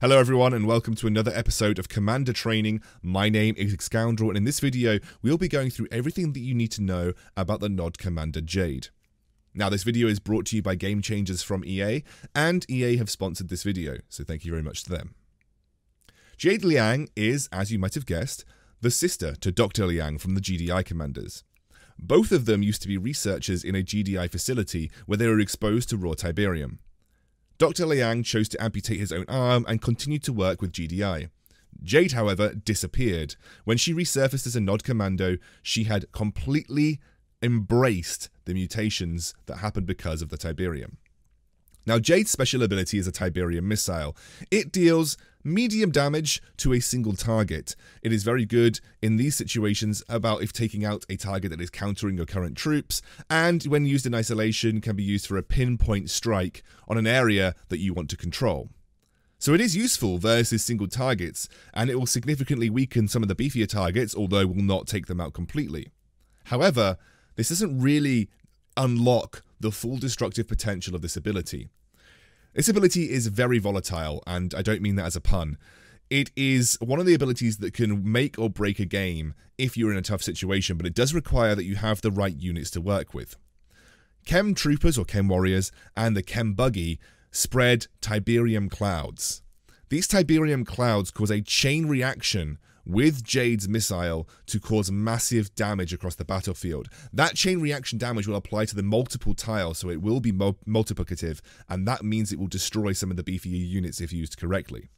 Hello everyone and welcome to another episode of Commander Training. My name is Excoundrel and in this video we'll be going through everything that you need to know about the NOD Commander Jade. Now this video is brought to you by Game Changers from EA, and EA have sponsored this video, so thank you very much to them. Jade Liang is, as you might have guessed, the sister to Dr. Liang from the GDI commanders. Both of them used to be researchers in a GDI facility where they were exposed to raw Tiberium. Dr. Liang chose to amputate his own arm and continued to work with GDI. Jade, however, disappeared. When she resurfaced as a NOD commando, she had completely embraced the mutations that happened because of the Tiberium. Now, Jade's special ability is a Tiberium missile. It deals medium damage to a single target. It is very good in these situations about if taking out a target that is countering your current troops, and when used in isolation can be used for a pinpoint strike on an area that you want to control. So it is useful versus single targets, and it will significantly weaken some of the beefier targets, although will not take them out completely. However, this doesn't really unlock the full destructive potential of this ability. This ability is very volatile, and I don't mean that as a pun. It is one of the abilities that can make or break a game if you're in a tough situation, but it does require that you have the right units to work with. Chem Troopers, or Chem Warriors, and the Chem Buggy spread Tiberium Clouds. These Tiberium Clouds cause a chain reaction with Jade's missile to cause massive damage across the battlefield. That chain reaction damage will apply to the multiple tiles, so it will be multiplicative, and that means it will destroy some of the beefier units if used correctly.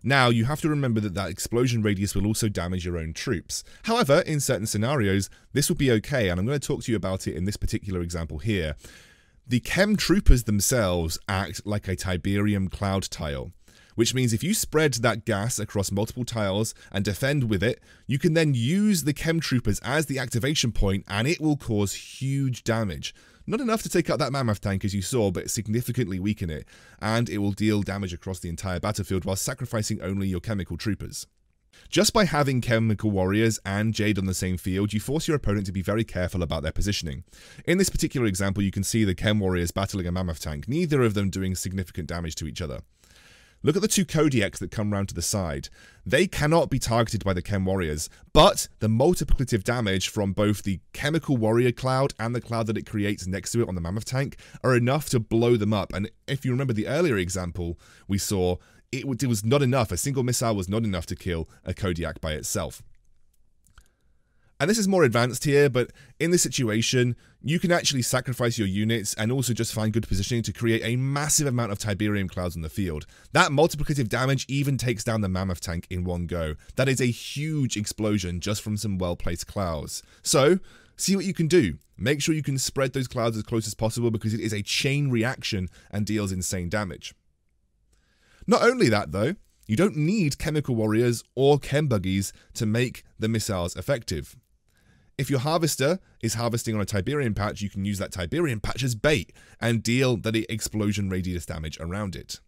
Now, you have to remember that that explosion radius will also damage your own troops. However, in certain scenarios, this will be okay, and I'm going to talk to you about it in this particular example here. The Chem Troopers themselves act like a Tiberium Cloud tile, which means if you spread that gas across multiple tiles and defend with it, you can then use the Chem Troopers as the activation point and it will cause huge damage. Not enough to take out that mammoth tank as you saw, but significantly weaken it, and it will deal damage across the entire battlefield while sacrificing only your chemical troopers. Just by having Chemical Warriors and Jade on the same field, you force your opponent to be very careful about their positioning. In this particular example, you can see the Chem Warriors battling a mammoth tank, neither of them doing significant damage to each other. Look at the two Kodiaks that come round to the side. They cannot be targeted by the Chem Warriors, but the multiplicative damage from both the Chemical Warrior cloud and the cloud that it creates next to it on the Mammoth tank are enough to blow them up. And if you remember the earlier example we saw, it was not enough. A single missile was not enough to kill a Kodiak by itself. And this is more advanced here, but in this situation, you can actually sacrifice your units and also just find good positioning to create a massive amount of Tiberium Clouds on the field. That multiplicative damage even takes down the Mammoth tank in one go. That is a huge explosion just from some well-placed clouds. So, see what you can do. Make sure you can spread those clouds as close as possible because it is a chain reaction and deals insane damage. Not only that though, you don't need Chemical Warriors or Chem Buggies to make the missiles effective. If your harvester is harvesting on a Tiberium patch, you can use that Tiberium patch as bait and deal the explosion radius damage around it.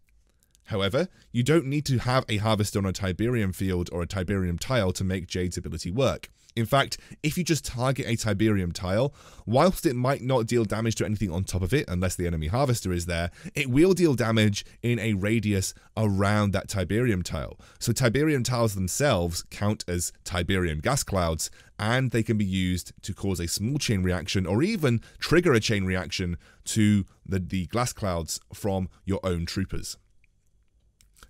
However, you don't need to have a harvester on a Tiberium field or a Tiberium tile to make Jade's ability work. In fact, if you just target a Tiberium tile, whilst it might not deal damage to anything on top of it, unless the enemy harvester is there, it will deal damage in a radius around that Tiberium tile. So Tiberium tiles themselves count as Tiberium gas clouds, and they can be used to cause a small chain reaction or even trigger a chain reaction to the glass clouds from your own troopers.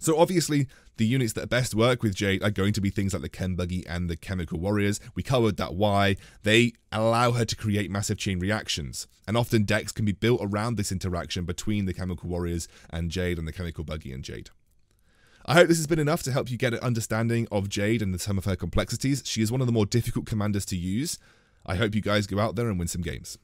So obviously, the units that best work with Jade are going to be things like the Chem Buggy and the Chemical Warriors. We covered that why. They allow her to create massive chain reactions, and often decks can be built around this interaction between the Chemical Warriors and Jade and the Chemical Buggy and Jade. I hope this has been enough to help you get an understanding of Jade and some of her complexities. She is one of the more difficult commanders to use. I hope you guys go out there and win some games.